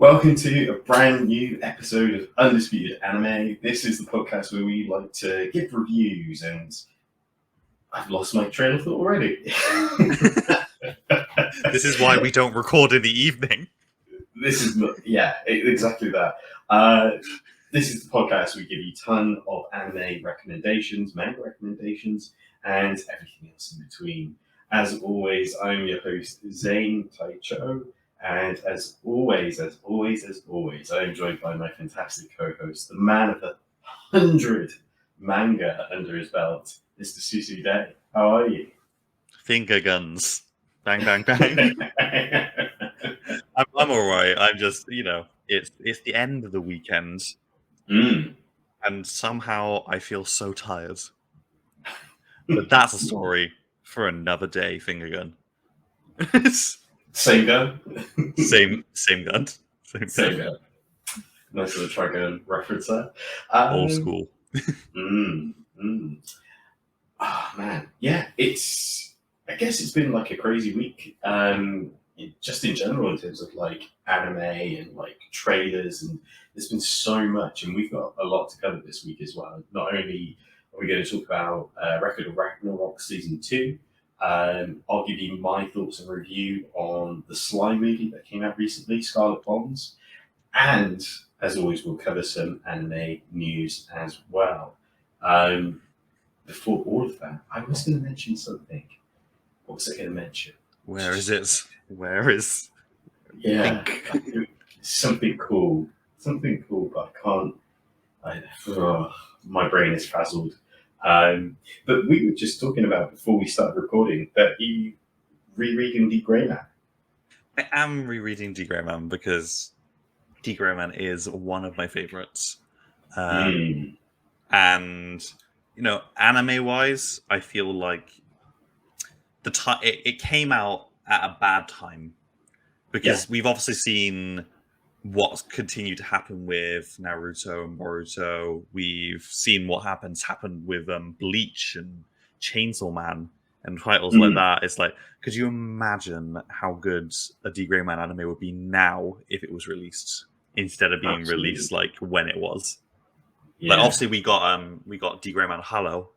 Welcome to a brand new episode of Undisputed Anime. This is the podcast where we like to give reviews, and I've lost my train of thought already. This is why we don't record in the evening. This is exactly that. This is the podcast where we give you a ton of anime recommendations, manga recommendations, and everything else in between. As always, I'm your host, Zane Taicho. And as always, I'm joined by my fantastic co-host, the man of 100 manga under his belt, Mr. Susu Day. How are you? Finger guns. Bang, bang, bang. I'm all right. I'm just, it's the end of the weekend. And somehow I feel so tired. But that's a story for another day, finger gun. Same gun? Same gun. Same gun. Nice little trigun reference there. Old school. Oh, man. Yeah, I guess it's been like a crazy week. Just in general, in terms of like anime and like trailers, and there's been so much, and we've got a lot to cover this week as well. Not only are we going to talk about Record of Ragnarok Season 2, I'll give you my thoughts and review on the Slime movie that came out recently, Scarlet Bond, and as always, we'll cover some anime news as well. Before all of that, I was going to mention something. What was I going to mention? Where is it? Where is? Yeah, something cool, but I can't. My brain is frazzled. But we were just talking about before we started recording that you rereading D. Grey Man. I am rereading D. Grey Man because D. Grey Man is one of my favorites. And, anime-wise, I feel like it came out at a bad time because we've obviously seen what's continued to happen with Naruto and Boruto. We've seen what happened with Bleach and Chainsaw Man and titles like that. It's like, could you imagine how good a D. Grey Man anime would be now if it was released instead of being released like when it was? Like obviously we got D. Grey Man Hollow,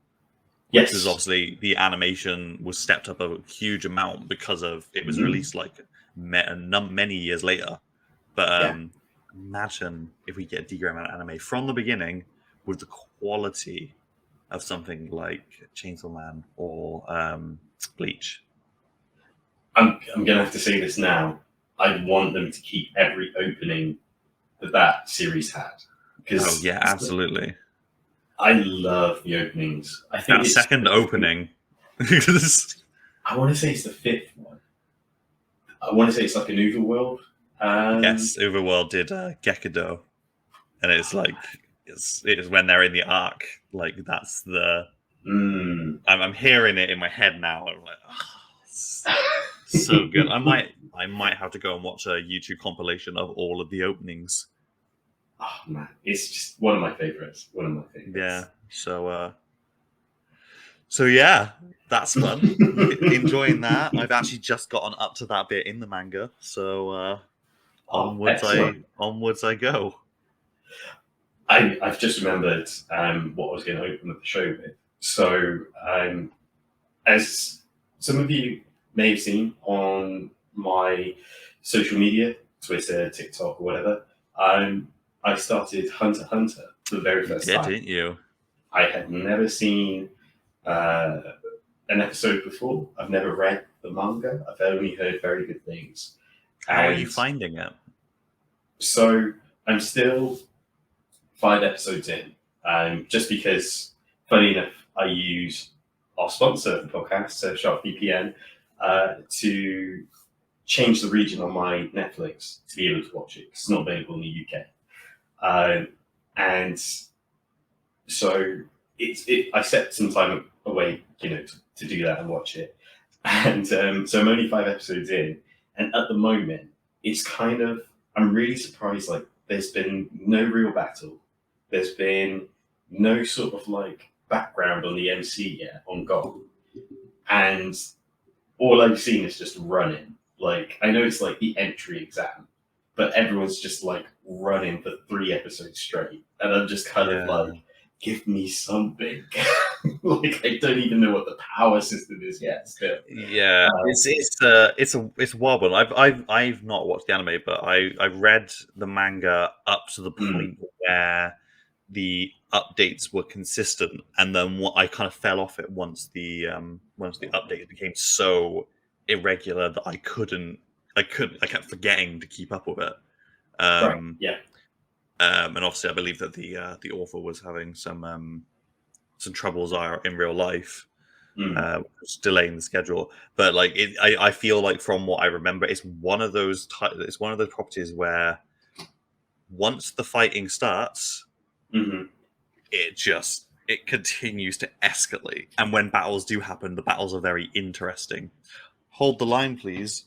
which is obviously the animation was stepped up a huge amount because of it was released like many years later. But imagine if we get D. Grey Man anime from the beginning with the quality of something like Chainsaw Man or Bleach. I'm going to have to say this now. I want them to keep every opening that series had. Absolutely. I love the openings. I think that second opening. I want to say it's the fifth one. I want to say it's like an Overworld. Yes, Overworld did Gekido, and it's like it's when they're in the arc. Like that's the. I'm hearing it in my head now. I'm like, so good. I might have to go and watch a YouTube compilation of all of the openings. Oh man, it's just one of my favorites. Yeah. So yeah, that's fun. Enjoying that. I've actually just gotten up to that bit in the manga, so onwards I go. I've just remembered what I was going to open up the show with. So, as some of you may have seen on my social media, Twitter, TikTok, or whatever, I started Hunter x Hunter for the very first time. Didn't you? I had never seen an episode before. I've never read the manga. I've only heard very good things. How are you finding it? So I'm still 5 episodes in, just because, funny enough, I use our sponsor of the podcast, Surfshark VPN, to change the region on my Netflix to be able to watch it. It's not available in the UK. And so I set some time away, to do that and watch it. And so I'm only 5 episodes in, and at the moment, it's kind of, I'm really surprised, like, there's been no real battle. There's been no sort of, like, background on the MC yet, on Gold. And all I've seen is just running. Like, I know it's like the entry exam, but everyone's just like running for 3 episodes straight, and I'm just kind of like, give me something. Like I don't even know what the power system is yet. Still, it's a wild one. I've not watched the anime, but I read the manga up to the point where the updates were consistent, and then what I kind of fell off it once the updates became so irregular that I kept forgetting to keep up with it. right? Yeah. And obviously, I believe that the author was having some troubles in real life, which delaying the schedule. But like, I feel like from what I remember, it's one of those properties where once the fighting starts, it continues to escalate, and when battles do happen, the battles are very interesting. Hold the line, please.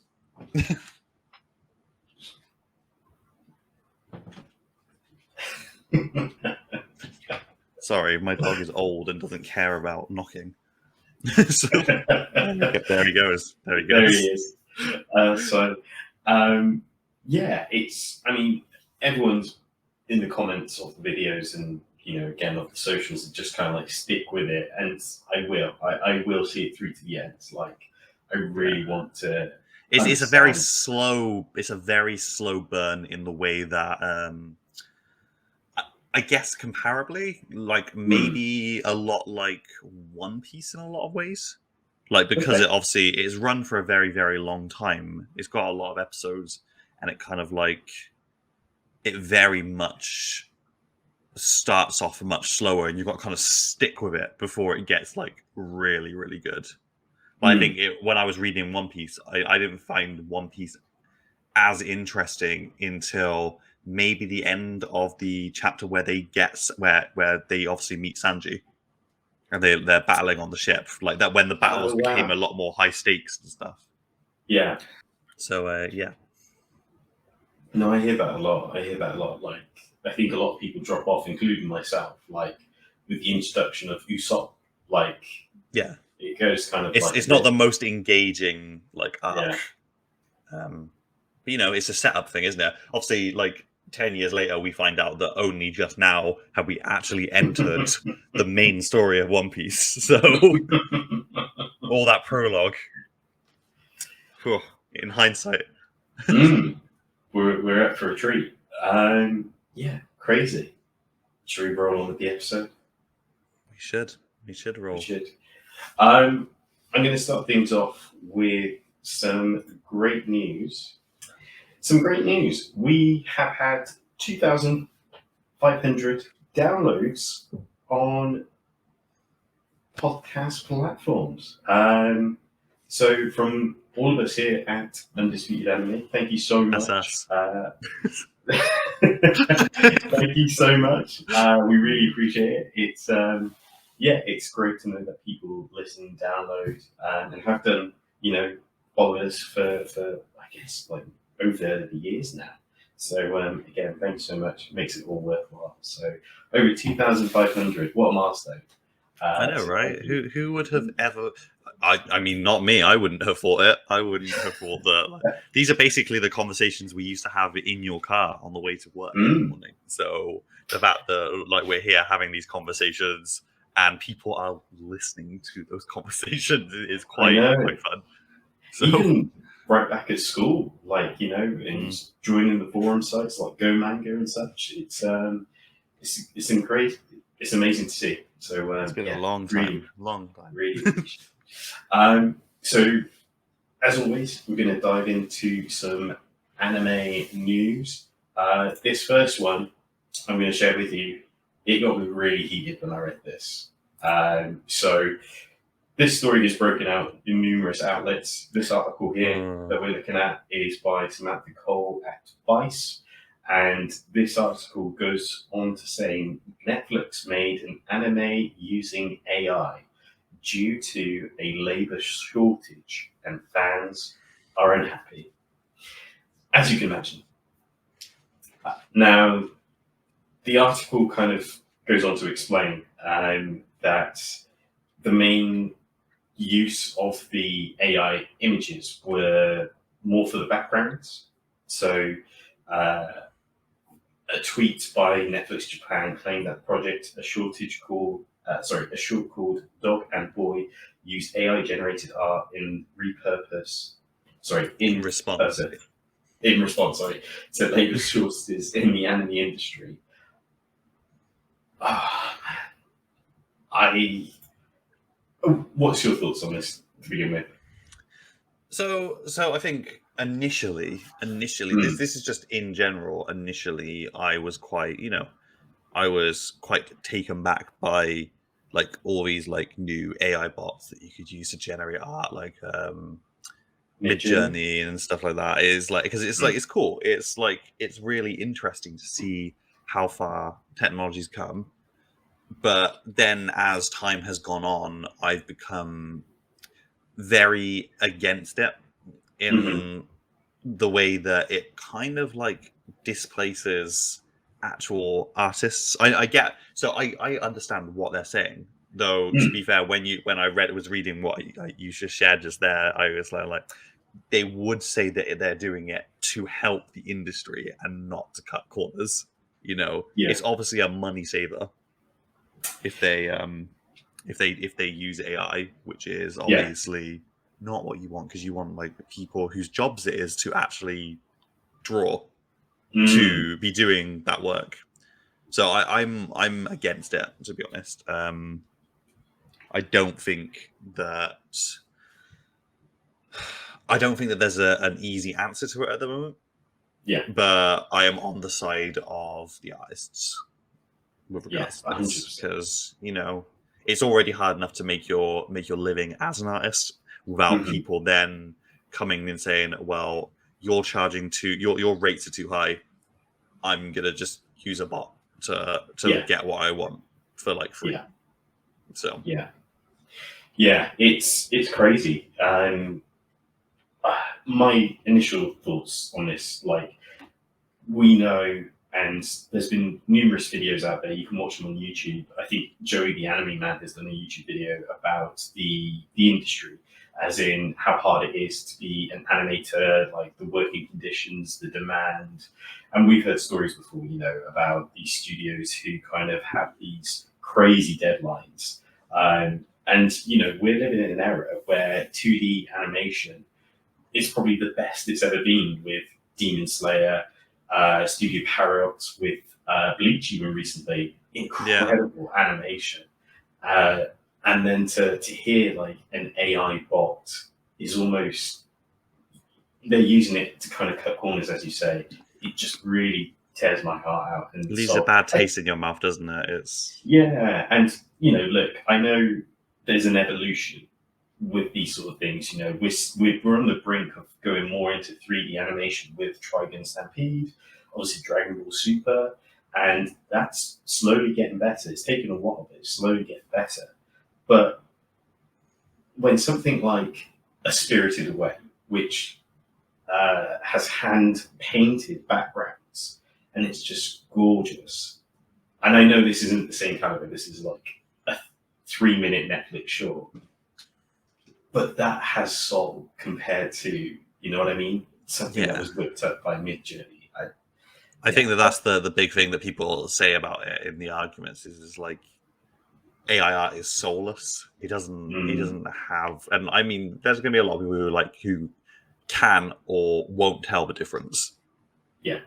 Sorry, my dog is old and doesn't care about knocking. So, there he goes. There he is. It's. I mean, everyone's in the comments of the videos, and again of the socials, just kind of like stick with it, and I will see it through to the end. Like, I really want to. It's a very slow burn in the way that. I guess comparably, like maybe a lot like One Piece in a lot of ways, like because it obviously is run for a very, very long time. It's got a lot of episodes, and it kind of like it very much starts off much slower, and you've got to kind of stick with it before it gets like really, really good. But I think when I was reading One Piece, I didn't find One Piece as interesting until maybe the end of the chapter where they where they obviously meet Sanji, and they're battling on the ship, like that, when the battles became a lot more high stakes and stuff. Yeah. So No, I hear that a lot. Like, I think a lot of people drop off, including myself. Like with the introduction of Usopp, like it goes kind of. It's not the most engaging like arc. Yeah. But it's a setup thing, isn't it? Obviously, like 10 years later, we find out that only just now have we actually entered the main story of One Piece. So all that prologue, in hindsight, we're up for a treat. Crazy. Should we roll on with the episode? We should roll. We should. I'm going to start things off with some great news. We have had 2,500 downloads on podcast platforms. So from all of us here at Undisputed Anime, thank you so much. That's us. Thank you so much. We really appreciate it. It's great to know that people listen, download, and have done, follow us for I guess like over the years now. So again, thanks so much. It makes it all worthwhile. So over 2,500. What a milestone! I know, right? Who would have ever? I mean, not me. I wouldn't have thought it. I wouldn't have thought that. Like, these are basically the conversations we used to have in your car on the way to work in the morning. So the fact that like we're here having these conversations and people are listening to those conversations is quite fun. So, even right back at school, like and joining the forum sites like Go Manga and such. It's great. It's amazing to see. So it's been a long time. Really. So as always, we're going to dive into some anime news. This first one I'm going to share with you. It got me really heated when I read this. So this story is broken out in numerous outlets. This article here that we're looking at is by Samantha Cole at Vice. And this article goes on to say Netflix made an anime using AI due to a labor shortage and fans are unhappy. As you can imagine. Now, the article kind of goes on to explain that the main use of the AI images were more for the backgrounds. So A tweet by Netflix Japan claimed that project, a short called Dog and Boy, used AI-generated art in response. To labor shortages in the anime industry. What's your thoughts on this to begin with? So I think initially, this is just in general. Initially, I was quite taken back by like all these like new AI bots that you could use to generate art, like Midjourney and stuff like that. Is like because it's like it's cool. It's like it's really interesting to see how far technology's come. But then, as time has gone on, I've become very against it in the way that it kind of like displaces actual artists. I understand what they're saying, though. To be fair, when I was reading what you just shared just there, I was like they would say that they're doing it to help the industry and not to cut corners. It's obviously a money saver if they use AI, which is obviously not what you want, because you want like people whose jobs it is to actually draw to be doing that work. So I'm against it, to be honest. I don't think that there's an easy answer to it at the moment. Yeah, but I am on the side of the artists with regards to this, because it's already hard enough to make your living as an artist without people then coming and saying, well, you're charging your rates are too high, I'm gonna just use a bot to get what I want for like free. So it's crazy. My initial thoughts on this, like, we know, and there's been numerous videos out there, you can watch them on YouTube. I think Joey the Anime Man has done a YouTube video about the industry, as in how hard it is to be an animator, like the working conditions, the demand. And we've heard stories before, about these studios who kind of have these crazy deadlines. And, we're living in an era where 2D animation is probably the best it's ever been, with Demon Slayer, Studio Paradox, with Bleach even recently. Incredible animation. And then to hear like an AI bot is almost, they're using it to kind of cut corners, as you say. It just really tears my heart out. And leaves a bad taste in your mouth, doesn't it? And look, I know there's an evolution with these sort of things. We're on the brink of going more into 3D animation with Trigun Stampede, obviously Dragon Ball Super, and that's slowly getting better. It's taken a while, but it's slowly getting better. But when something like A Spirited Away, which has hand-painted backgrounds, and it's just gorgeous, and I know this isn't the same caliber, this is like a 3-minute Netflix short, but that has soul compared to, you know what I mean? Something that was whipped up by Midjourney. I think that's the big thing that people say about it in the arguments is like AI art is soulless. It doesn't have, and I mean, there's going to be a lot of people who can or won't tell the difference. Yeah,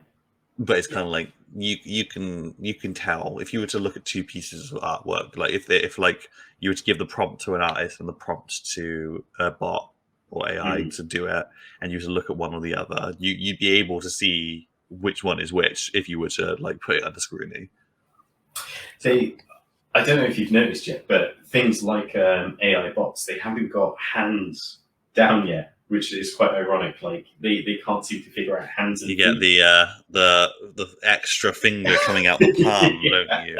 but it's kind of like you can tell if you were to look at two pieces of artwork, like if you were to give the prompt to an artist and the prompt to a bot or AI to do it, and you were to look at one or the other, you'd be able to see which one is which if you were to like put it under scrutiny. See, I don't know if you've noticed yet, but things like AI bots, they haven't got hands down yet, which is quite ironic. Like they can't seem to figure out hands. And you get the extra finger coming out the palm, don't you?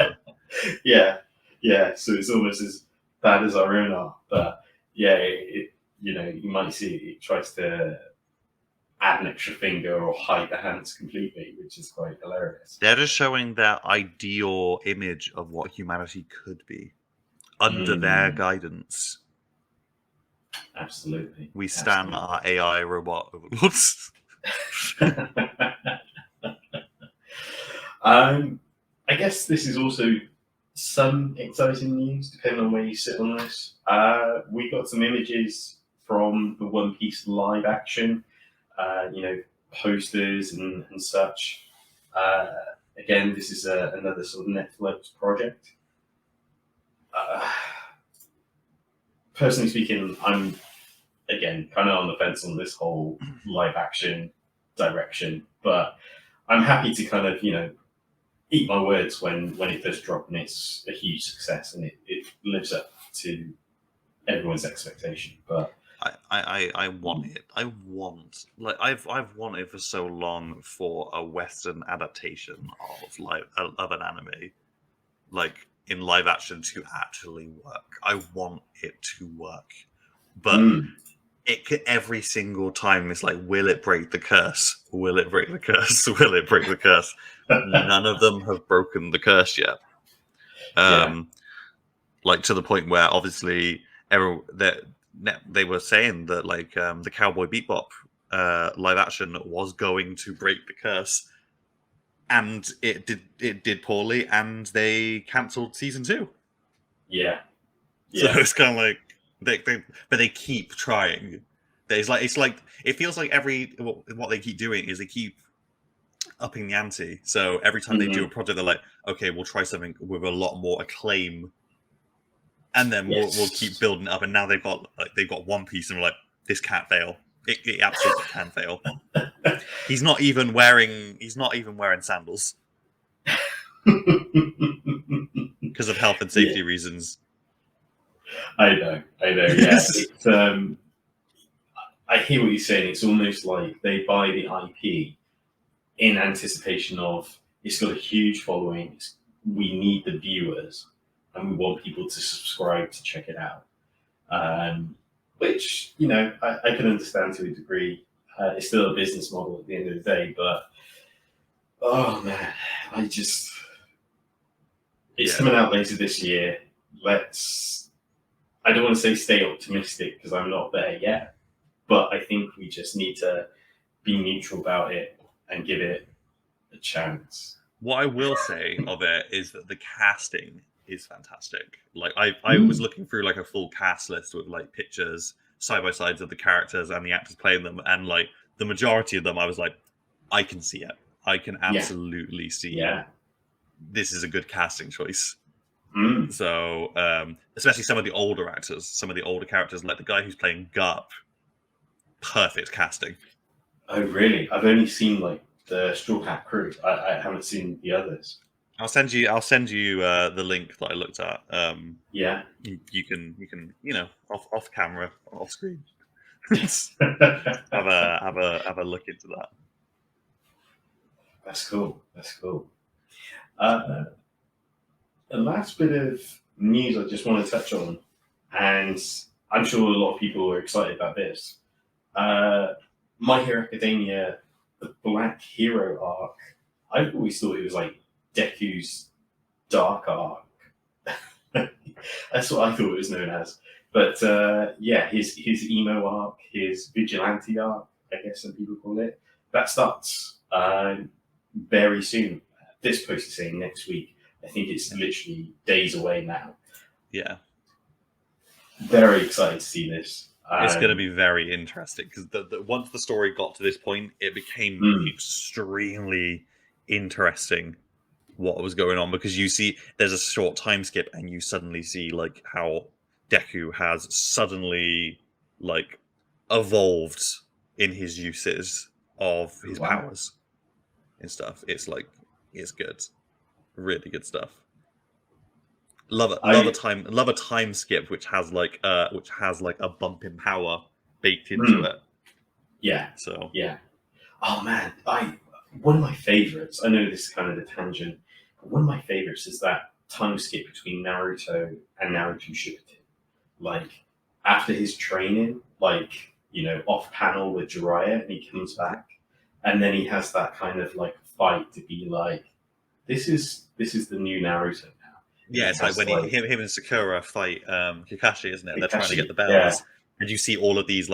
Yeah. So it's almost as bad as our own art, but yeah, you might see it tries to add an extra finger or hide the hands completely, which is quite hilarious. They're just showing their ideal image of what humanity could be under their guidance. Absolutely. We stand our AI robot overlords. I guess this is also some exciting news, depending on where you sit on this. We got some images from the One Piece live action, posters and such. Again, this is another sort of Netflix project. Personally speaking, I'm, again, kind of on the fence on this whole live action direction, but I'm happy to kind of, eat my words when it does drop and it's a huge success and it lives up to everyone's expectation. But I want it. I've wanted for so long for a Western adaptation of an anime, like in live action, to actually work. I want it to work, but every single time it's like, will it break the curse? Will it break the curse? Will it break the curse? None of them have broken the curse yet. Like to the point where obviously they were saying that like the Cowboy Bebop live action was going to break the curse, and it did poorly, and they cancelled season 2. Yeah. So it's kind of like they keep trying. It feels like what they keep doing is they keep upping the ante. So every time they do a project, they're like, okay, we'll try something with a lot more acclaim, and then we'll keep building it up. And now they've got One Piece, and we're like, this can't fail. It absolutely can fail. He's not even wearing sandals because of health and safety reasons. I know. Yeah, it's, I hear what you're saying. It's almost like they buy the IP in anticipation of it's got a huge following. We need the viewers, and we want people to subscribe to check it out. Which I can understand to a degree. It's still a business model at the end of the day, but oh man, it's coming out later this year. I don't want to say stay optimistic because I'm not there yet, but I think we just need to be neutral about it and give it a chance. What I will say of it is that the casting is fantastic. Like I was looking through like a full cast list with like pictures side by sides of the characters and the actors playing them, and like the majority of them, I was like, I can see it. I can absolutely see it. This is a good casting choice. So, especially some of the older actors, some of the older characters, like the guy who's playing Garp, perfect casting. Oh, really? I've only seen like the Straw Hat Crew. I haven't seen the others. I'll send you the link that I looked at. You can off camera, off screen, have a look into that. That's cool. The last bit of news I just want to touch on, and I'm sure a lot of people are excited about this. My Hero Academia, the Black Hero arc. I've always thought it was like Deku's dark arc. That's what I thought it was known as. But his emo arc, his vigilante arc, I guess some people call it, that starts very soon. This post is saying next week. I think it's literally days away now. Yeah. Very excited to see this. It's going to be very interesting because once the story got to this point, it became extremely interesting what was going on, because you see there's a short time skip and you suddenly see like how Deku has suddenly like evolved in his uses of his powers and stuff. It's good. Really good stuff. Love a time skip which has like a bump in power baked into it. Yeah. So yeah. Oh man, one of my favorites. I know this is kind of the tangent, but one of my favorites is that time skip between Naruto and Naruto Shippuden. Like after his training, off panel with Jiraiya, and he comes back, and then he has that kind of like fight to be like, this is the new Naruto now. Yeah, it's like when him and Sakura fight Kakashi, isn't it? They're trying to get the bells, and you see all of these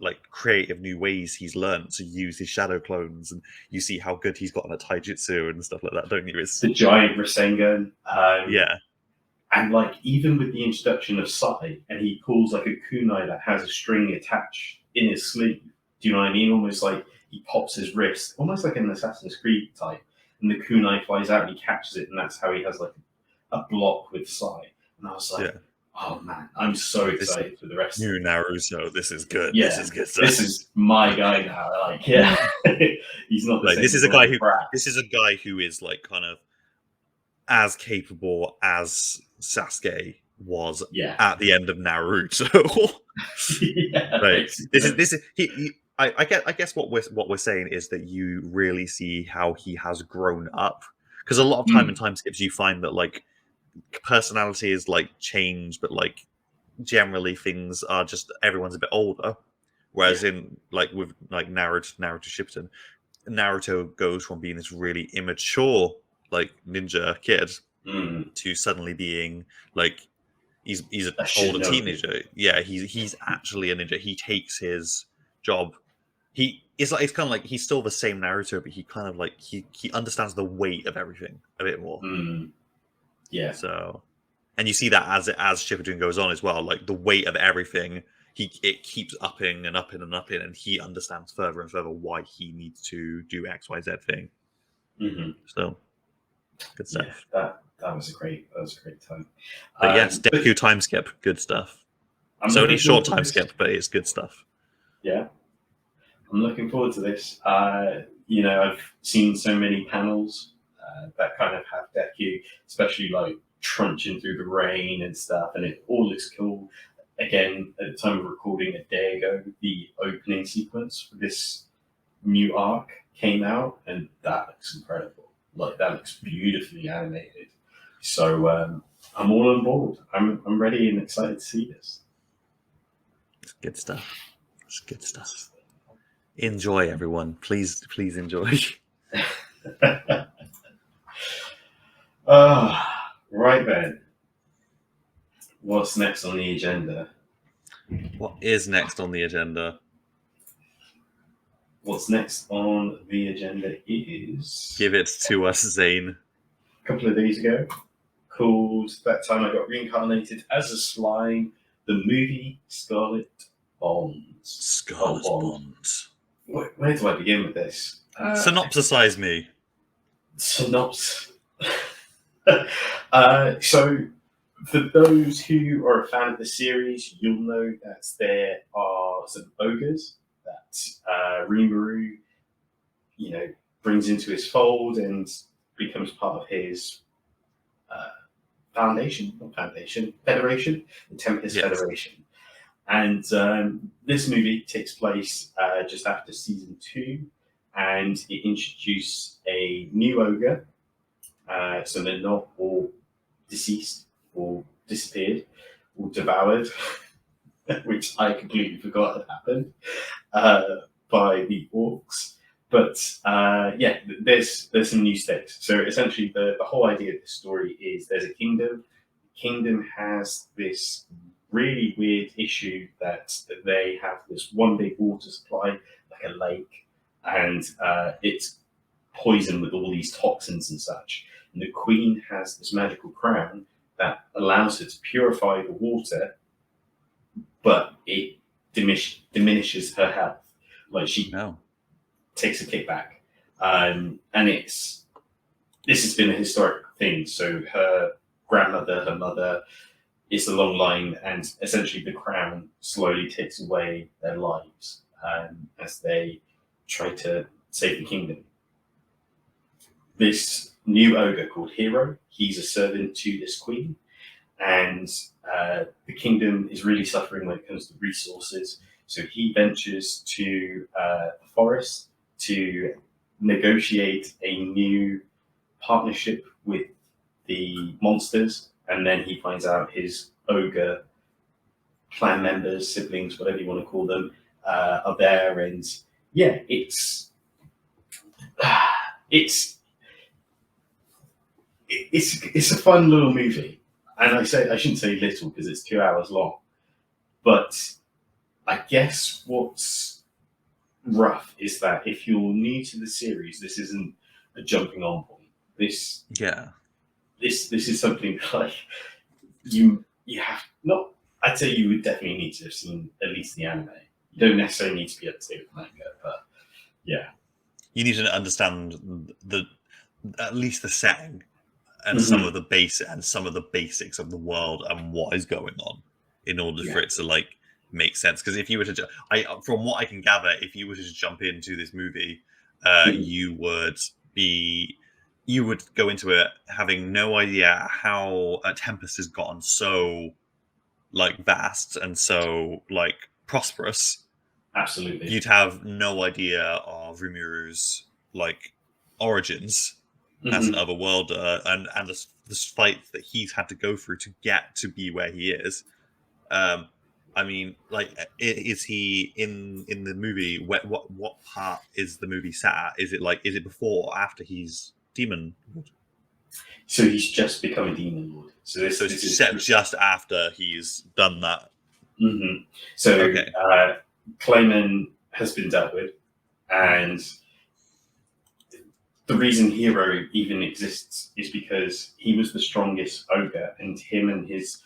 like creative new ways he's learned to use his shadow clones, and you see how good he's gotten at taijutsu and stuff like that, don't you? It's the giant Rasengan. yeah. And like even with the introduction of Sai, and he pulls like a kunai that has a string attached in his sleeve. Do you know what I mean? Almost like he pops his wrist, almost like an Assassin's Creed type, and the kunai flies out and he catches it, and that's how he has like a block with Sai. And I was like, oh man, I'm so excited for the rest. New Naruto, this is good. Yeah, this is good stuff. This is my guy now. Like, he's not the like same this is a guy who brat. this is a guy who is like kind of as capable as Sasuke was at the end of Naruto. Right. This is I guess what we're saying is that you really see how he has grown up, because a lot of time in time skips you find that like personality is like changed, but like generally things are just everyone's a bit older, whereas in like with like Naruto Shippuden, Naruto goes from being this really immature like ninja kid to suddenly being like he's an older teenager. Yeah, he's actually a ninja. He takes his job. It's kind of like he's still the same Naruto, but he kind of like he understands the weight of everything a bit more. Yeah. So, and you see that as Shippuden goes on as well, like the weight of everything, it keeps upping and upping and upping, and he understands further and further why he needs to do XYZ thing. So, good stuff. Yeah, that was a great time. But yes, Deku time skip, good stuff. It's only a short time skip, but it's good stuff. Yeah, I'm looking forward to this. I've seen so many panels that kind of have Deku, especially like trunching through the rain and stuff, and it all looks cool. Again, at the time of recording a day ago, the opening sequence for this new arc came out, and that looks incredible. Like that looks beautifully animated. So I'm all on board. I'm ready and excited to see this. It's good stuff. It's good stuff. Enjoy, everyone. Please enjoy. Right then. What's next on the agenda? What is next on the agenda? What's next on the agenda is... Give it to us, Zane. A couple of days ago, called That Time I Got Reincarnated as a Slime, the movie Scarlet Bond. Scarlet Bond. Where do I begin with this? Synopsisize me. Synopsis. So, for those who are a fan of the series, you'll know that there are some ogres that Rimuru, brings into his fold and becomes part of his Federation, the Tempest Federation. And this movie takes place just after season 2, and it introduced a new ogre. So they're not all deceased or disappeared or devoured, which I completely forgot had happened by the orcs. But there's some new stakes. So essentially, the whole idea of the story is there's a kingdom. The kingdom has this really weird issue that they have this one big water supply, like a lake, and it's poisoned with all these toxins and such. And the queen has this magical crown that allows her to purify the water, but it diminishes her health. Like she takes a kickback. And this has been a historic thing. So her grandmother, her mother, it's a long line, and essentially the crown slowly takes away their lives as they try to save the kingdom. This new ogre called Hero, he's a servant to this queen, and the kingdom is really suffering when it comes to resources. So he ventures to the forest to negotiate a new partnership with the monsters, and then he finds out his ogre clan members, siblings, whatever you want to call them, are there, and it's a fun little movie, and I shouldn't say little because it's 2 hours long, but I guess what's rough is that if you're new to the series, this isn't a jumping on point. This is something like you have not. I'd say you would definitely need to have seen at least the anime. You don't necessarily need to be up to date with manga, but yeah, you need to understand at least the setting and Mhm. some of the basics of the world and what is going on in order for it to like make sense. Because if you were to, from what I can gather, if you were to just jump into this movie, you would go into it having no idea how Tempest has gotten so like vast and so like prosperous. Absolutely. You'd have no idea of Rimuru's like origins as an otherworlder and the fights that he's had to go through to get to be where he is. I mean, like, is he in the movie? What part is the movie set at? Is it before or after he's demon? So he's just become a demon lord. So it's set just after he's done that. So Clayman has been dealt with, and the reason Hero even exists is because he was the strongest ogre, and him and his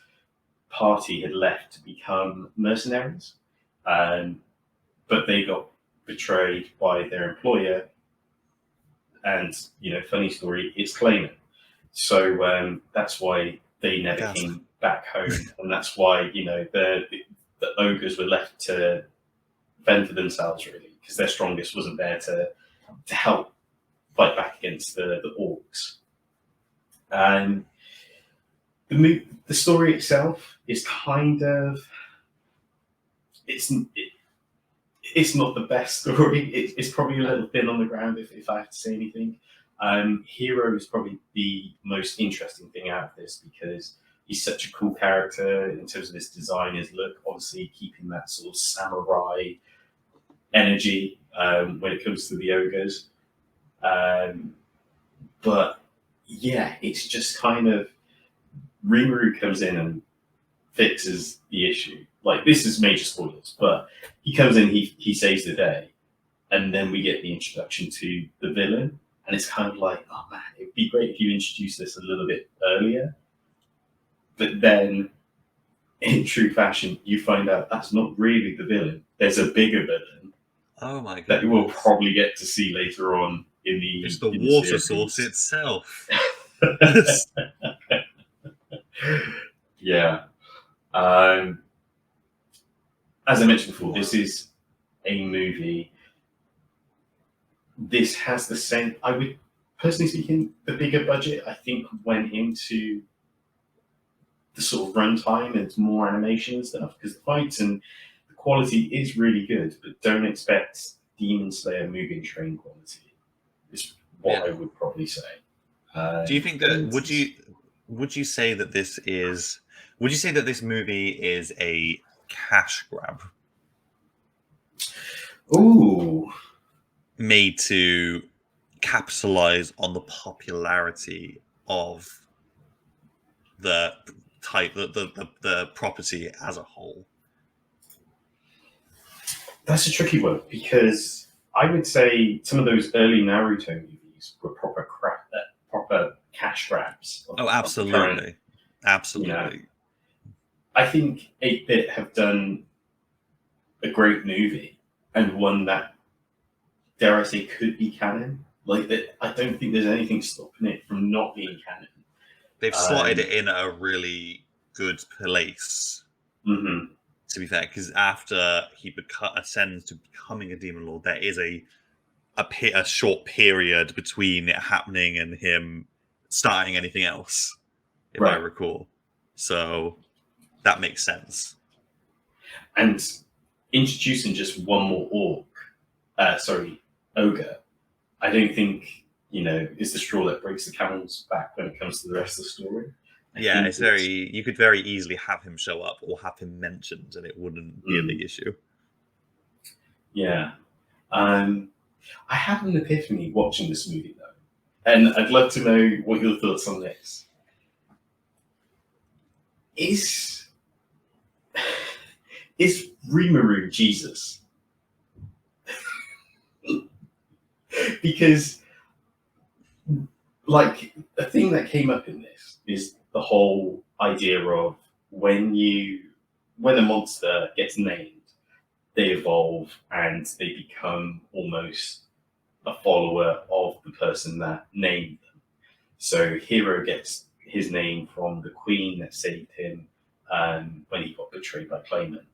party had left to become mercenaries, but they got betrayed by their employer. And funny story, it's Clayman. So that's why they never came back home, and that's why the ogres were left to fend for themselves, really, because their strongest wasn't there to help fight back against the orcs. And the story itself is kind of it's not the best story. It's probably a little thin on the ground, if I have to say anything. Hero is probably the most interesting thing out of this because he's such a cool character in terms of his design, his look, obviously keeping that sort of samurai energy when it comes to the ogres. But yeah, it's just kind of Rimuru comes in and fixes the issue. Like, this is major spoilers, but he comes in, he saves the day, and then we get the introduction to the villain, and it's kind of like, oh man, it'd be great if you introduced this a little bit earlier. But then, in true fashion, you find out that's not really the villain. There's a bigger villain. Oh my god! That you will probably get to see later on in the. It's the water source itself. Yeah. As I mentioned before, this is a movie. This has the same. I would personally speaking, the bigger budget I think went into the sort of runtime and more animation and stuff, because the fights and the quality is really good, but don't expect Demon Slayer Mugen Train quality. Is what I would probably say. Do you think that would you say that this is? Would you say that this movie is a cash grab? Ooh. Made to capitalize on the popularity of the type, the property as a whole? That's a tricky one, because I would say some of those early Naruto movies were proper cash grabs. Oh, absolutely. Absolutely. I think 8-Bit have done a great movie, and one that, dare I say, could be canon. Like, that, I don't think there's anything stopping it from not being canon. They've slotted it in a really good place. Mm-hmm. To be fair, because after he ascends to becoming a demon lord, there is a short period between it happening and him starting anything else, if I recall. So that makes sense. And introducing just one more ogre, I don't think is the straw that breaks the camel's back when it comes to the rest of the story. It's very. You could very easily have him show up or have him mentioned, and it wouldn't be a big issue. Yeah, I had an epiphany watching this movie though, and I'd love to know what your thoughts on this. is Rimuru Jesus? Because, like, a thing that came up in this is the whole idea of when a monster gets named, they evolve and they become almost a follower of the person that named them. So Hero gets his name from the queen that saved him when he got betrayed by Clayman.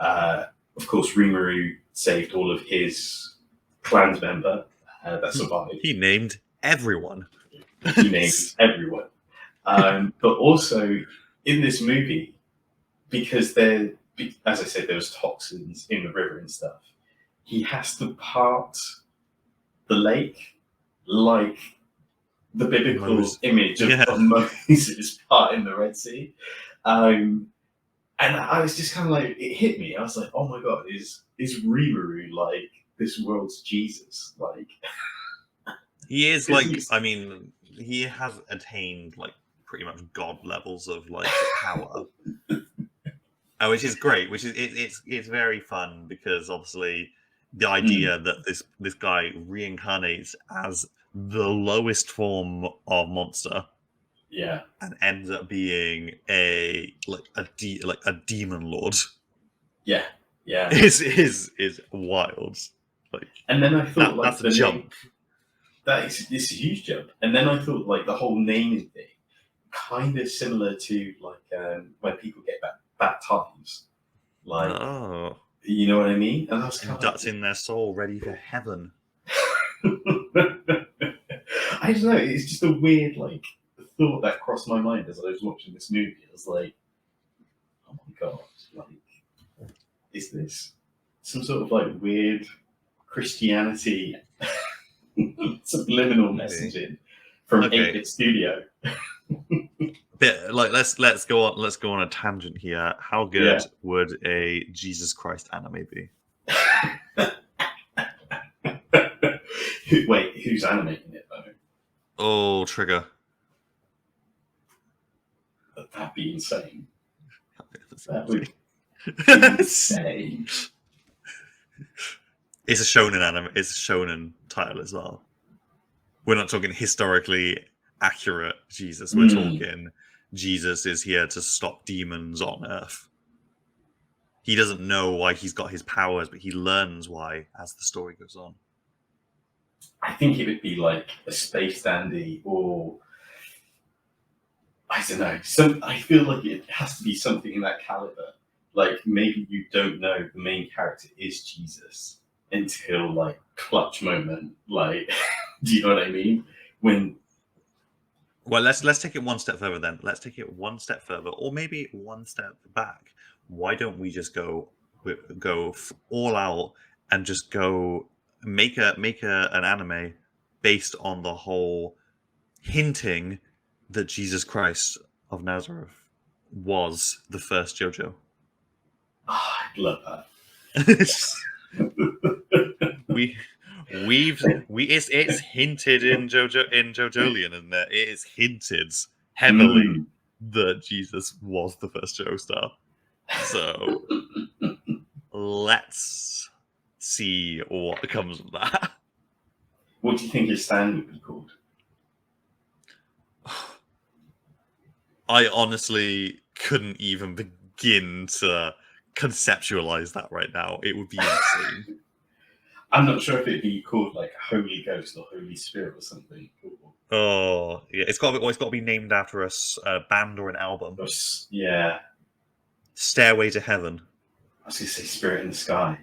Of course, Rimuru saved all of his clan's member that survived. He named everyone. He named everyone. But also, in this movie, because as I said, there was toxins in the river and stuff, he has to part the lake like the biblical image of Moses parting the Red Sea. And I was just kind of like, it hit me. I was like, oh my God, is Rimuru like this world's Jesus? Like, he is like, I mean, he has attained like pretty much God levels of like power. Which is great. Which is it's very fun because obviously the idea that this guy reincarnates as the lowest form of monster, and ends up being a demon lord, is wild. Like, and then I thought like that's a jump. This is a huge jump. And then I thought like the whole naming thing, kind of similar to like when people get baptized, like you know what I mean? And that's kind of in their soul, ready for heaven. I don't know. It's just a weird like thought that crossed my mind as I was watching this movie. I was like, oh my God, like, is this some sort of like weird Christianity subliminal messaging from 8-Bit Studio? Bit like let's go on a tangent here. How good would a Jesus Christ anime be? Wait, who's animating it though? Oh, Trigger. That'd be insane. That would be insane. It's a shonen anime. It's a shonen title as well. We're not talking historically accurate Jesus. We're talking Jesus is here to stop demons on Earth. He doesn't know why he's got his powers, but he learns why as the story goes on. I think it would be like a space dandy, or I don't know. I feel like it has to be something in that caliber. Like maybe you don't know the main character is Jesus until like clutch moment. Like, do you know what I mean? Well, let's take it one step further then. Let's take it one step further, or maybe one step back. Why don't we just go all out and just go make an anime based on the whole hinting that Jesus Christ of Nazareth was the first JoJo? Oh, I love that. It's hinted in JoJolion, and it is hinted heavily that Jesus was the first Joestar. So let's see what comes of that. What do you think his stand would be called? I honestly couldn't even begin to conceptualize that right now. It would be insane. I'm not sure if it'd be called like Holy Ghost or Holy Spirit or something. Oh, yeah. It's got to be named after a band or an album. Yeah. Stairway to Heaven. I was going to say Spirit in the Sky.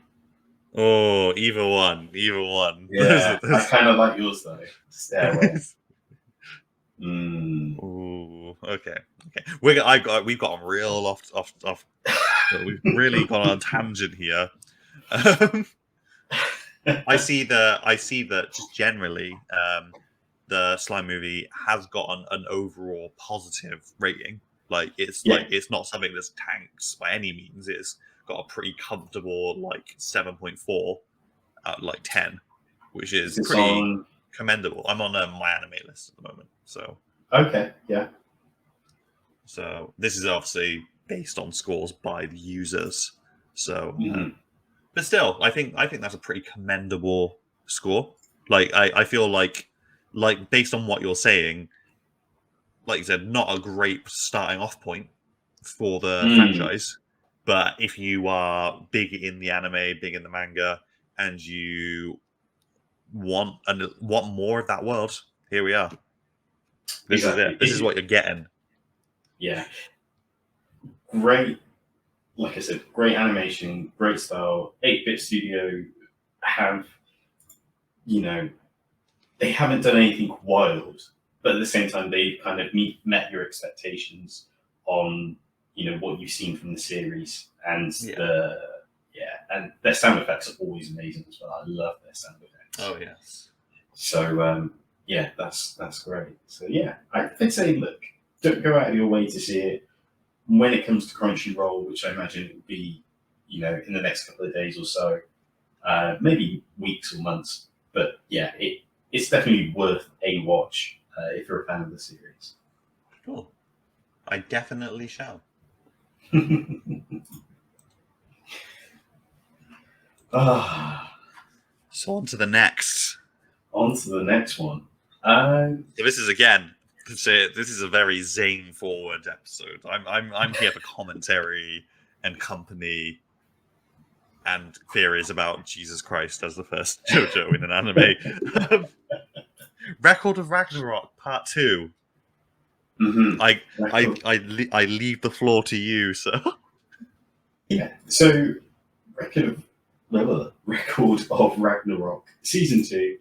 Oh, either one. Yeah, I kind of like yours though. Stairway. Ooh, okay. We've gotten real off. We've really gone on a tangent here. I see that just generally, the Slime movie has gotten an overall positive rating. Like it's not something that's tanks by any means. It's got a pretty comfortable like 7.4 out of 10, which is pretty commendable. I'm on my anime list at the moment, so okay, yeah. So this is obviously based on scores by the users. So, Mhm. but still, I think that's a pretty commendable score. Like, I feel like based on what you're saying, like you said, not a great starting off point for the franchise. But if you are big in the anime, big in the manga, and you want more of that world, here we are. This is Exactly. it. This is what you're getting. Yeah. Great, like I said, great animation, great style. 8-bit Studio have, they haven't done anything wild, but at the same time, they've kind of met your expectations on, what you've seen from the series. And and their sound effects are always amazing as well. I love their sound effects. Oh, yes. So, that's great. So, yeah, I'd say, look, don't go out of your way to see it. When it comes to Crunchyroll, which I imagine will be, in the next couple of days or so, maybe weeks or months. But yeah, it's definitely worth a watch if you're a fan of the series. Cool. I definitely shall. So on to the next. On to the next one. This is again. This is a very Zane forward episode. I'm here for commentary and company and theories about Jesus Christ as the first JoJo in an anime. Record of Ragnarok Part 2. Mm-hmm. I leave the floor to you, sir. Yeah. So Record of Ragnarok Season 2.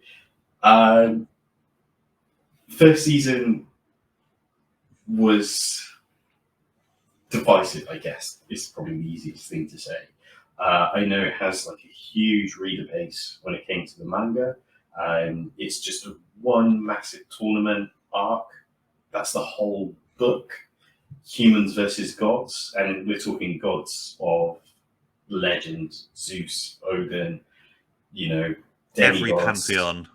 First season was divisive, I guess, is probably the easiest thing to say. I know it has like a huge reader base when it came to the manga. It's just one massive tournament arc. That's the whole book. Humans versus gods, and we're talking gods of legend: Zeus, Odin, Every demigods. pantheon.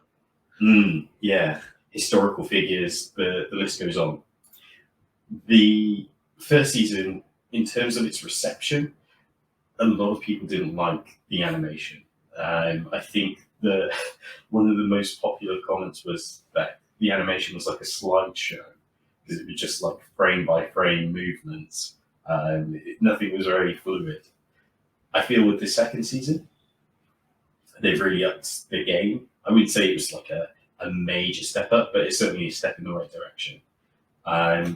Yeah, historical figures. The list goes on. The first season, in terms of its reception, a lot of people didn't like the animation. I think one of the most popular comments was that the animation was like a slideshow because it was just like frame by frame movements. Nothing was very fluid. I feel with the second season, they've really upped the game. I wouldn't say it was like a major step up, but it's certainly a step in the right direction. I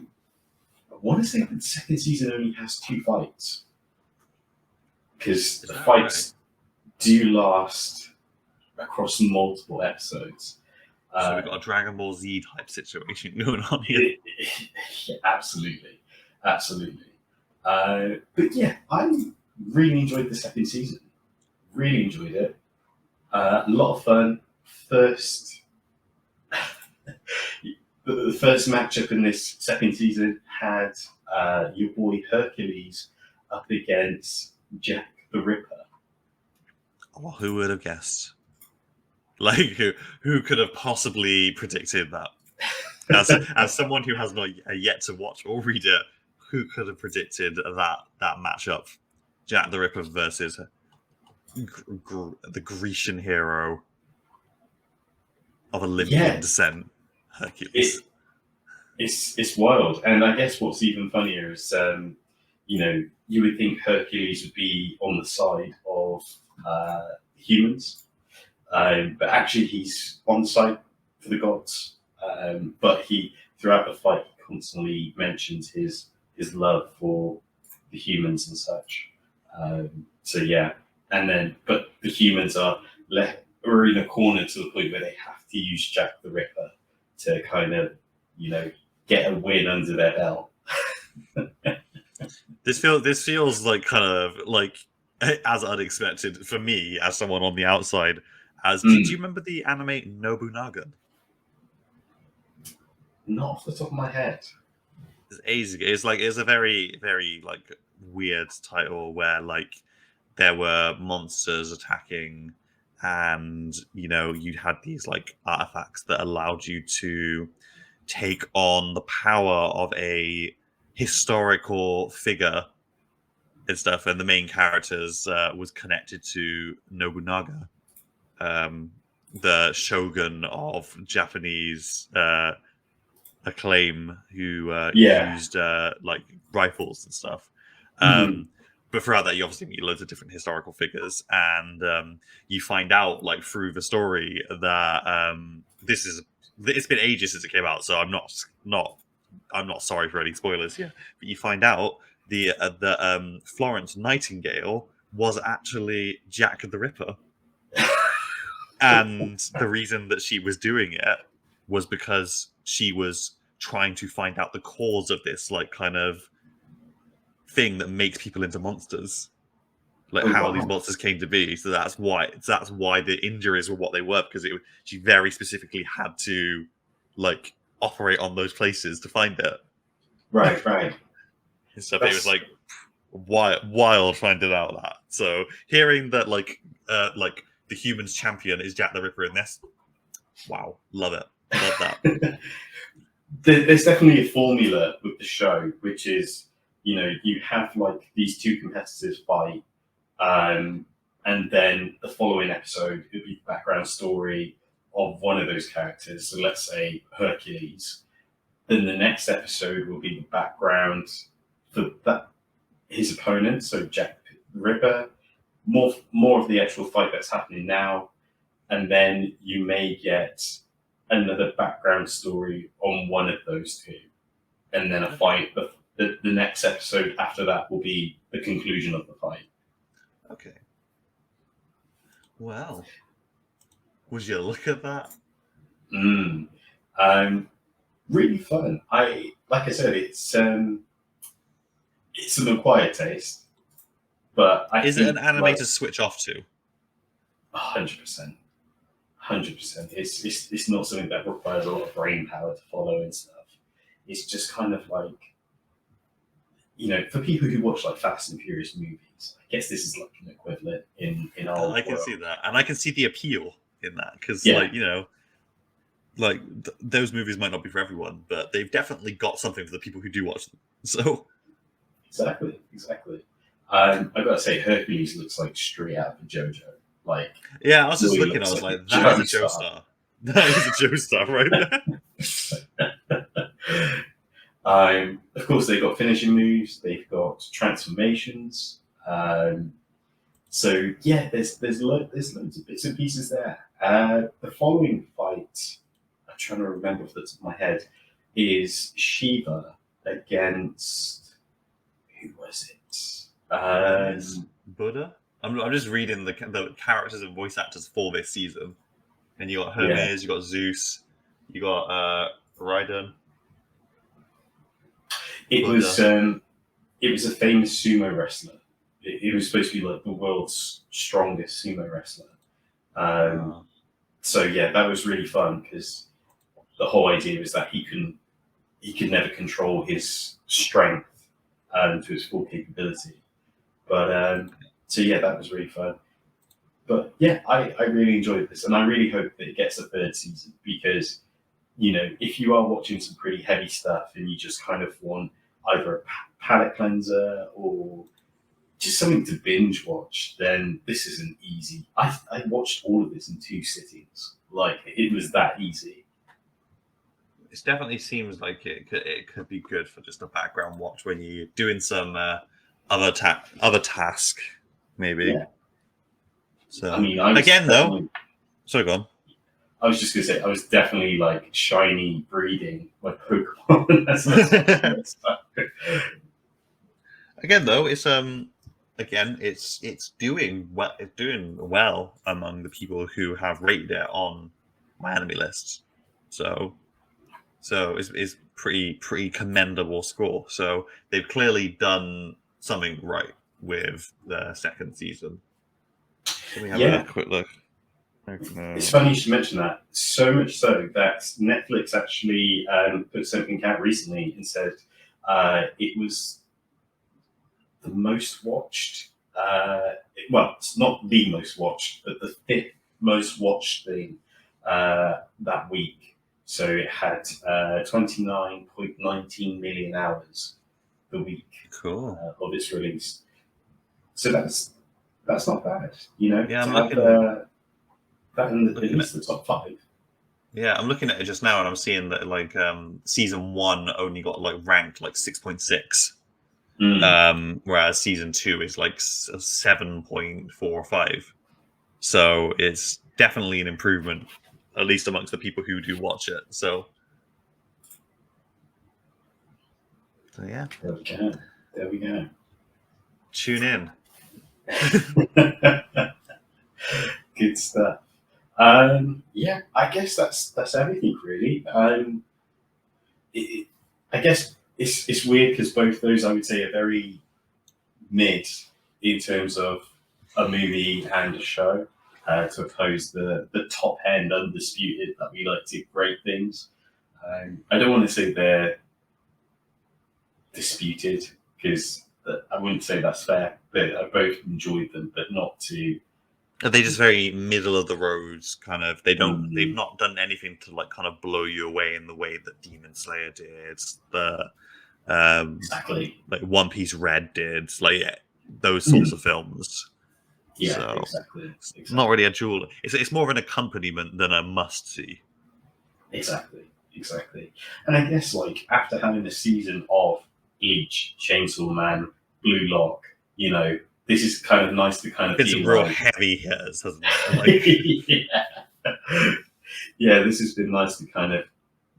want to say the second season only has 2 fights. Because the fights do last across multiple episodes. So we've got a Dragon Ball Z type situation going on here. Yeah, absolutely. But yeah, I really enjoyed the second season. Really enjoyed it. A lot of fun. The first matchup in this second season had your boy Hercules up against Jack the Ripper. Oh, who would have guessed? Like, who could have possibly predicted that? As someone who has not yet to watch or read it, who could have predicted that matchup? Jack the Ripper versus the Grecian hero of Olympian descent, Hercules. It's wild, and I guess what's even funnier is, you would think Hercules would be on the side of humans, but actually he's on the side for the gods. But throughout the fight, he constantly mentions his love for the humans and such. So yeah, but the humans are in a corner to the point where they have to use Jack the Ripper to kind of, get a win under their belt. This feels like kind of like as unexpected for me as someone on the outside. Do you remember the anime Nobunaga? Not off the top of my head. It's a very, very like weird title where like there were monsters attacking, and you had these like artifacts that allowed you to take on the power of a historical figure and stuff, and the main characters was connected to Nobunaga, the shogun of Japanese acclaim, who used like rifles and stuff. But throughout that, you obviously meet loads of different historical figures, and you find out, like, through the story that it's been ages since it came out, so I'm not sorry for any spoilers here. But you find out the Florence Nightingale was actually Jack the Ripper, and the reason that she was doing it was because she was trying to find out the cause of this, like, kind of thing that makes people into monsters, like how these monsters came to be. So that's why the injuries were what they were, because she very specifically had to, like, operate on those places to find it. Right. And stuff. It was like wild finding out that. So hearing that, like the humans champion is Jack the Ripper in this, wow, love it, love that. There's definitely a formula with the show, which is, you have, like, these two competitors fight, and then the following episode would be the background story of one of those characters. So let's say Hercules. Then the next episode will be the background for his opponent, so Jack the Ripper. More of the actual fight that's happening now, and then you may get another background story on one of those two, and then a fight. The next episode after that will be the conclusion of the fight. Okay. Well, would you look at that? Really fun. Like I said, it's an acquired taste, but is it an anime to switch off to? 100%. It's not something that requires a lot of brain power to follow and stuff. It's just kind of like, for people who watch, like, Fast and Furious movies, I guess this is like an equivalent in our I can world. see that, and I can see the appeal in that, because those movies might not be for everyone, but they've definitely got something for the people who do watch them. So exactly. I gotta say, Hercules looks like straight out of JoJo. Like, yeah, I was just looking. I was like, that is a Joestar. That is a Joestar, right? Of course, they've got finishing moves. They've got transformations. So yeah, there's loads of bits and pieces there. The following fight, I'm trying to remember off the top of my head, is Shiva against, who was it? Buddha. I'm just reading the characters and voice actors for this season, and you got Hermes, you got Zeus, you got Raiden. It was a famous sumo wrestler. He was supposed to be, like, the world's strongest sumo wrestler. So yeah, that was really fun, because the whole idea was that he could never control his strength to his full capability. But so yeah, that was really fun. But yeah, I really enjoyed this, and I really hope that it gets a third season, because, if you are watching some pretty heavy stuff and you just kind of want either a palate cleanser or just something to binge watch, then this isn't easy. I watched all of this in 2 sittings. Like, it was that easy. It definitely seems like it could be good for just a background watch when you're doing some other task, maybe. Yeah. So I mean, sorry, go on. I was just gonna say, I was definitely, like, shiny breeding like Pokemon. That's Again, though, it's doing well. It's doing well among the people who have rated it on my anime lists. So it's pretty commendable score. So they've clearly done something right with the second season. Let me have a quick look. It's funny you should mention that. So much so that Netflix actually put something out recently and said it was the most watched. Well, it's not the most watched, but the 5th most watched thing that week. So it had 29.19 million hours the week of its release. So that's not bad, you know. Yeah, to I'm have looking. that in at Looking least the top 5. Yeah, I'm looking at it just now, and I'm seeing that like season 1 only got like ranked like 6.6, whereas season 2 is like 7.45. So it's definitely an improvement, at least amongst the people who do watch it. So yeah, There we go. There we go. tune in. Good stuff. Yeah, I guess that's everything really. I guess it's weird because both those I would say are very mid in terms of a movie and a show, to oppose the top end Undisputed that we like to great things. I don't want to say they're disputed because I wouldn't say that's fair. But I both enjoyed them, but not to. Are they just very middle of the roads kind of? They've Mm. not done anything to like kind of blow you away in the way that Demon Slayer did, Exactly. like One Piece Red did, like those sorts of films. Yeah, So exactly. it's not really a jewel. It's more of an accompaniment than a must see. Exactly. And I guess like after having a season of Bleach, Chainsaw Man, Blue Lock, you know, this is kind of nice to kind of It's feel real like heavy hitters, hasn't it? Like, yeah, this has been nice to kind of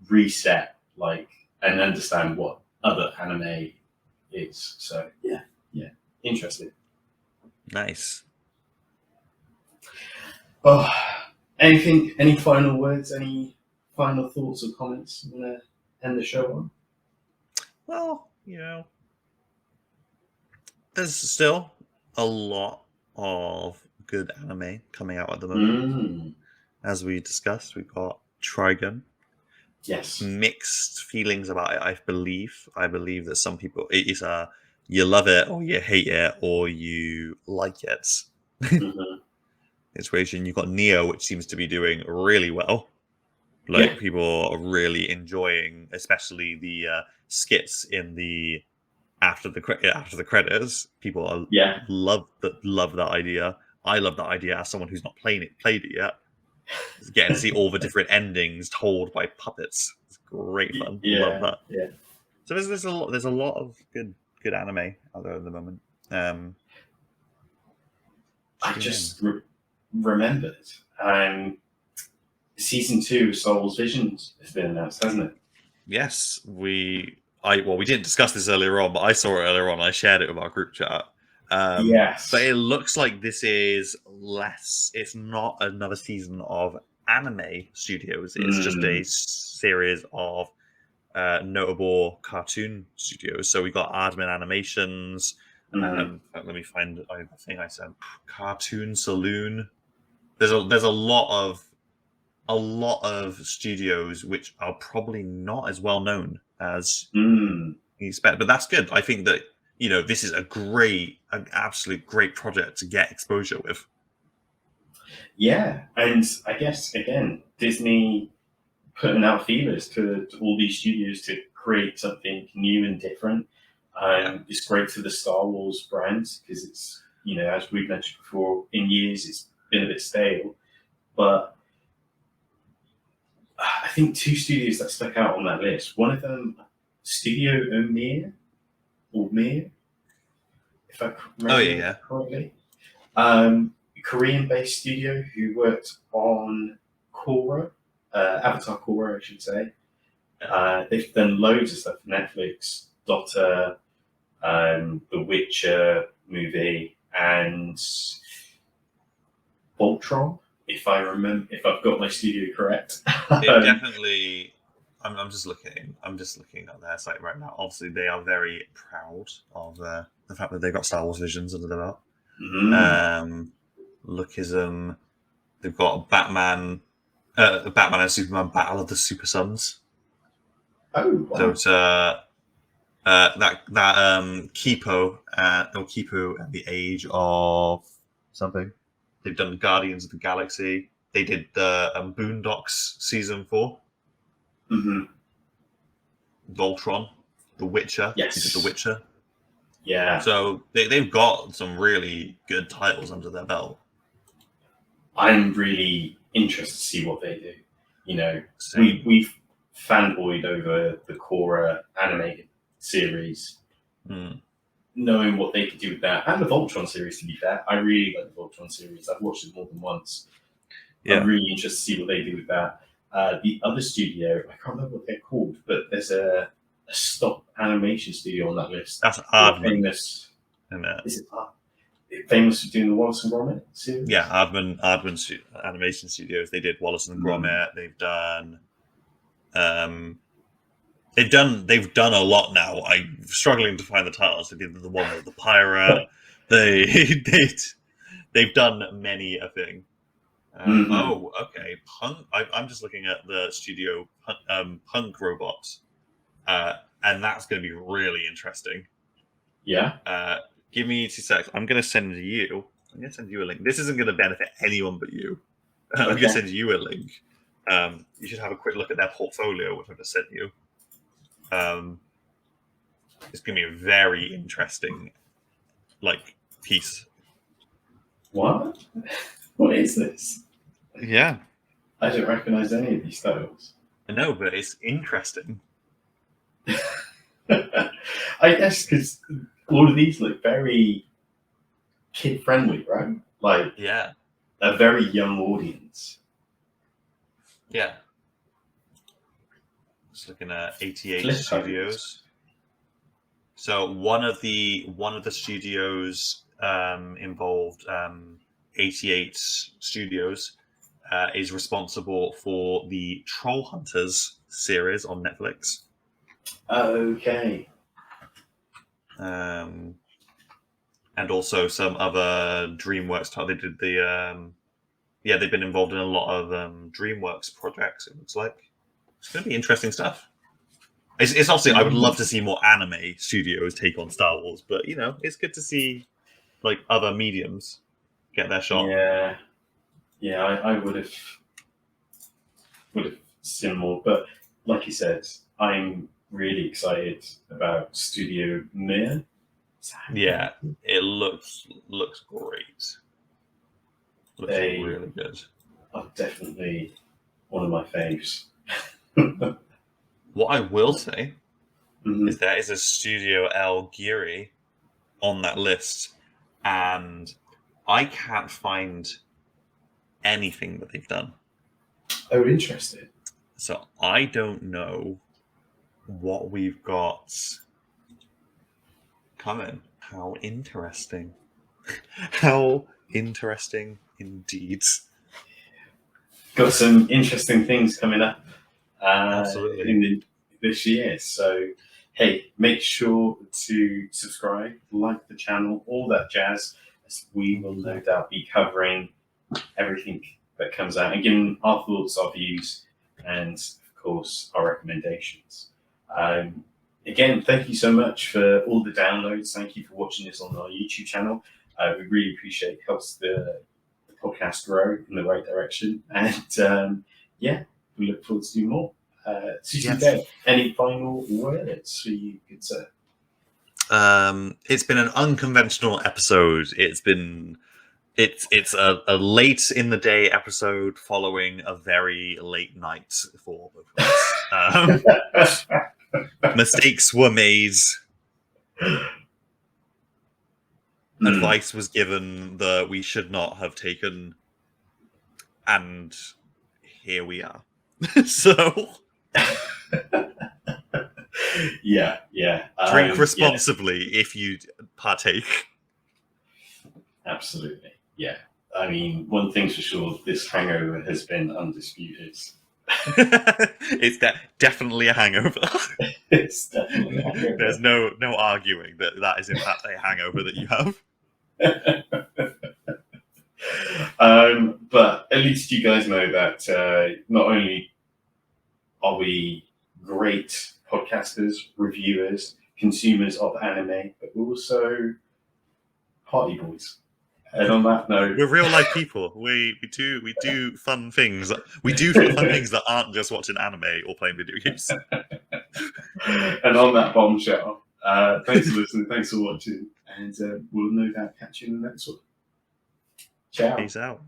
reset like and understand what other anime is. So yeah, interesting. nice. Oh, any final words? Any final thoughts or comments you want to end the show on? Well, you know, there's still a lot of good anime coming out at the moment. As we discussed, we've got Trigun. Yes. Mixed feelings about it, I believe. I believe that some people, it is you love it or you hate it or you like it situation. You've got Neo, which seems to be doing really well. Like people are really enjoying, especially the skits in the after the credits. People are, love that idea. I love that idea as someone who's not played it yet. Getting to see all the different endings told by puppets. It's great fun. Love that. Yeah. So there's a lot of good anime out there at the moment. I just remembered. Season 2 of Star Wars Visions has been announced, hasn't it? Yes, we didn't discuss this earlier on, but I saw it earlier on. I shared it with our group chat. Yes. But it looks like this is less. It's not another season of anime studios. It's just a series of notable cartoon studios. So we got Aardman Animations. Let me find the thing I said. Cartoon Saloon. There's a lot of studios which are probably not as well known as you expect, but that's good. I think that this is an absolute great project to get exposure with. Yeah, and I guess again, Disney putting out feelers to all these studios to create something new and different. It's great for the Star Wars brand because it's as we've mentioned before, in years it's been a bit stale, but I think 2 studios that stuck out on that list. One of them, Studio Omir, if I remember correctly. Korean-based studio who worked on Korra, Avatar Korra, I should say. They've done loads of stuff for Netflix, Dota, The Witcher movie, and Voltron. If I've got my studio correct. It definitely. I'm just looking at their site right now. Obviously, they are very proud of the fact that they've got Star Wars Visions under their belt. Lookism. They've got Batman and Superman Battle of the Super Sons. Oh, wow. So it's that Kipo and the Age of something. They've done Guardians of the Galaxy. They did the Boondocks season 4. Mm-hmm. Voltron, The Witcher. Yes. They did The Witcher. Yeah, So they've got some really good titles under their belt. I'm really interested to see what they do. You know, Same. we've fanboyed over the Korra animated series, knowing what they could do with that, and the Voltron series. To be fair, I really like the Voltron series. I've watched it more than once. Yeah. I'm really interested to see what they do with that. The other studio, I can't remember what they're called, but there's a stop animation studio on that list. That's Aardman. Famous. Is it famous for doing the Wallace and Gromit series? Yeah, Aardman Animation Studios. They did Wallace and Gromit. They've done. They've done a lot now. I'm struggling to find the titles. They did the one with the pirate. They've done many a thing. Oh, okay. Punk. I'm just looking at the studio Punk Robots, and that's going to be really interesting. Yeah. Give me 2 seconds. I'm going to send you a link. This isn't going to benefit anyone but you. I'm going to send you a link. You should have a quick look at their portfolio, which I've just sent you. It's going to be a very interesting, piece. What? What is this? Yeah. I don't recognize any of these titles. I know, but it's interesting. I guess because all of these look very kid-friendly, right? Yeah. A very young audience. Yeah. Just looking at 88 studios. So one of the studios involved, 88 studios, is responsible for the Troll Hunters series on Netflix. Okay. And also some other DreamWorks. They did they've been involved in a lot of DreamWorks projects. It looks like it's going to be interesting stuff. It's obviously I would love to see more anime studios take on Star Wars, but it's good to see other mediums get their shot. Yeah, I would have seen more, but like you said, I'm really excited about Studio Mir. Yeah, it looks great. Looks really good. Are definitely one of my faves. What I will say is there is a Studio El Giri on that list, and I can't find anything that they've done. Oh, interesting. So I don't know what we've got coming. How interesting. How interesting indeed. Got some interesting things coming up Absolutely. this year. So, hey, make sure to subscribe, like the channel, all that jazz, as we will no doubt be covering everything that comes out and giving our thoughts, our views, and, of course, our recommendations. Again, thank you so much for all the downloads. Thank you for watching this on our YouTube channel. We really appreciate it. Helps the podcast grow in the right direction. And we look forward to doing more. Any final words for you, good sir? It's been an unconventional episode. It's a late in the day episode following a very late night for both of us. Mistakes were made. Advice was given that we should not have taken, and here we are. So, yeah. Drink responsibly if you partake. Absolutely, yeah. I mean, one thing's for sure: this hangover has been undisputed. It's definitely a hangover. It's definitely a hangover. There's no arguing that is in fact a hangover that you have. But at least you guys know that not only are we great podcasters, reviewers, consumers of anime, but we're also party boys. And on that note, we're real life people. We do fun things. We do fun things that aren't just watching anime or playing video games. And on that bombshell, Thanks for listening. Thanks for watching. And we'll no doubt catch you in the next one. Ciao. Peace out.